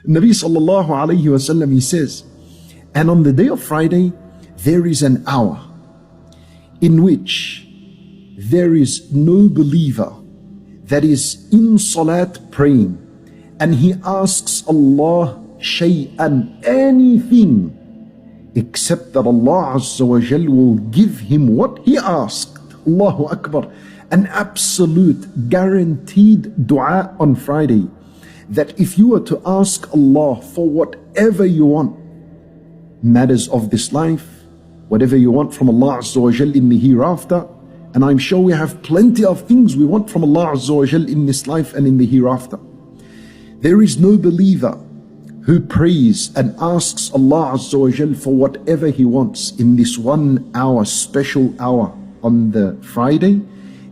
Nabi sallallahu alayhi wasallam, he says, and on the day of Friday, there is an hour in which there is no believer that is in salat praying, and he asks Allah shay'an, anything, except that Allah Azza wa Jal will give him what he asked. Allahu Akbar. An absolute guaranteed dua on Friday, that if you were to ask Allah for whatever you want, matters of this life, whatever you want from Allah Azza wa Jal in the hereafter, and I'm sure we have plenty of things we want from Allah Azza wa Jal in this life and in the hereafter. There is no believer who prays and asks Allah Azza wa Jal for whatever he wants in this 1 hour, special hour on the Friday,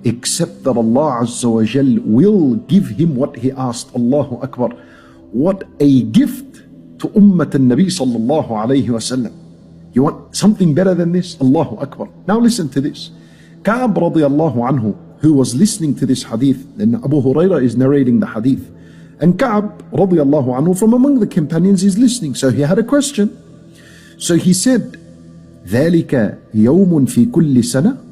except that Allah Azza wa Jal will give him what he asked. Allahu Akbar. What a gift to Ummat al-Nabi sallallahu alayhi wa sallam. You want something better than this? Allahu Akbar. Now listen to this. Ka'b radiyallahu anhu, who was listening to this hadith, and Abu Hurairah is narrating the hadith, and Ka'b radiyallahu anhu from among the companions is listening. So he had a question. So he said, ذَلِكَ يَوْمٌ فِي كُلِّ سَنَةٍ.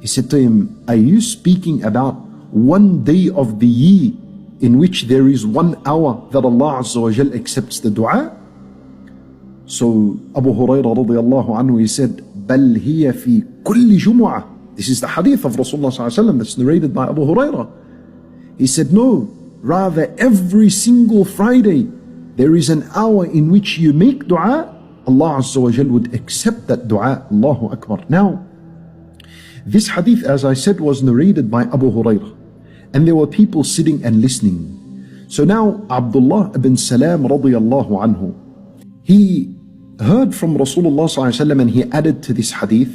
He said to him, are you speaking about one day of the year in which there is 1 hour that Allah Azza wa Jal accepts the dua? So Abu Hurairah radiyallahu anhu, he said, بَلْ هِيَ فِي كُلِّ جُمُعَةٍ. This is the hadith of Rasulullah sallallahu alaihi wasallam that's narrated by Abu Hurairah. He said, no, rather every single Friday there is an hour in which you make dua, Allah Azza wa Jal would accept that dua. Allahu Akbar. Now, this hadith, as I said, was narrated by Abu Hurairah, and there were people sitting and listening. So now Abdullah ibn Salam radiyallahu anhu, he heard from Rasulullah sallallahu alaihi wasallam, and he added to this hadith.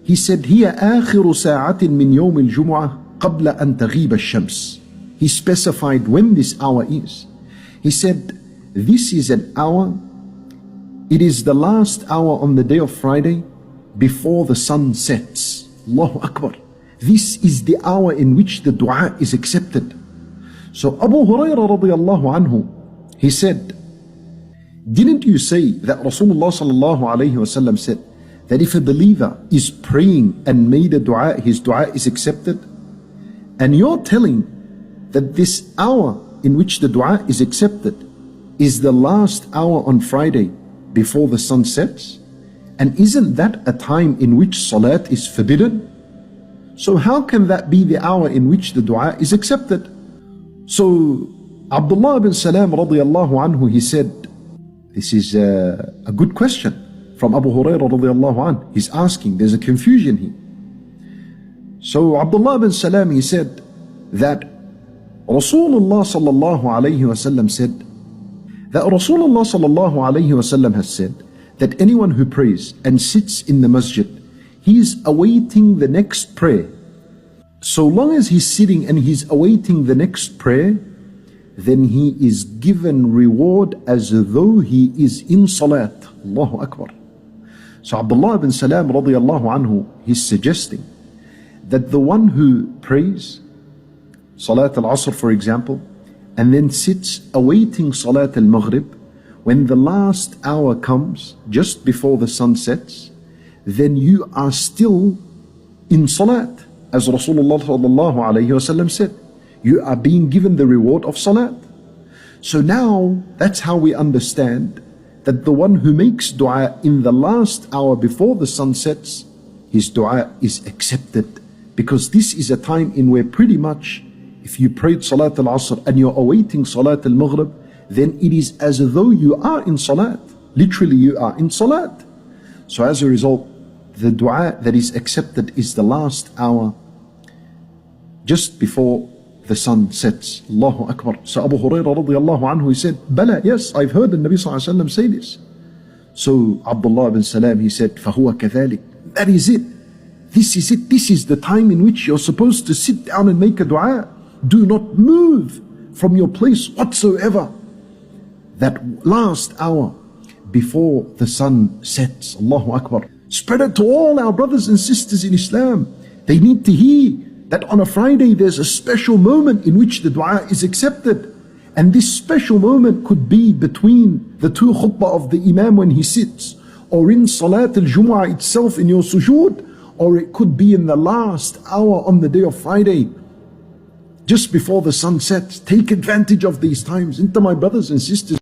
He said, هي آخر ساعة من يوم الجمعة قبل أن تغيب الشمس. He specified when this hour is. He said, this is an hour, it is the last hour on the day of Friday before the sun sets. Allahu Akbar. This is the hour in which the dua is accepted. So Abu Hurairah radiyallahu anhu, he said, didn't you say that Rasulullah sallallahu alayhi wasallam said that if a believer is praying and made a dua, his dua is accepted? And you're telling that this hour in which the dua is accepted is the last hour on Friday before the sun sets? And isn't that a time in which salat is forbidden? So how can that be the hour in which the dua is accepted? So Abdullah ibn Salam radiyallahu anhu, he said, this is a good question from Abu Hurairah radiyallahu anhu. He's asking, there's a confusion here. So Abdullah ibn Salam, he said that Rasulullah sallallahu alayhi wasallam said that Rasulullah sallallahu alayhi wasallam has said that anyone who prays and sits in the masjid, he is awaiting the next prayer. So long as he's sitting and he's awaiting the next prayer, then he is given reward as though he is in salat. Allahu Akbar. So Abdullah ibn Salam radiyallahu anhu, he's suggesting that the one who prays Salat al-Asr, for example, and then sits awaiting Salat al-Maghrib, when the last hour comes just before the sun sets, then you are still in salat, as Rasulullah sallallahu alayhi wasallam said. You are being given the reward of salat. So now that's how we understand that the one who makes dua in the last hour before the sun sets, his dua is accepted, because this is a time in where pretty much if you prayed Salat al-Asr and you're awaiting Salat al-Maghrib, then it is as though you are in salat. Literally you are in salat. So as a result, the dua that is accepted is the last hour just before the sun sets. Allahu Akbar. So Abu Hurairah radiyallahu anhu, he said, Bala, yes, I've heard the Nabi sallallahu alayhi wa sallam say this. So Abdullah ibn Salam, he said, فَهُوَ كَذَلِكَ. That is it. This is it. This is the time in which you're supposed to sit down and make a dua. Do not move from your place whatsoever. That last hour before the sun sets. Allahu Akbar. Spread it to all our brothers and sisters in Islam. They need to hear that on a Friday there's a special moment in which the dua is accepted. And this special moment could be between the two khutbah of the Imam when he sits, or in Salat al-Jumu'ah itself in your sujood, or it could be in the last hour on the day of Friday, just before the sun sets. Take advantage of these times. Into my brothers and sisters,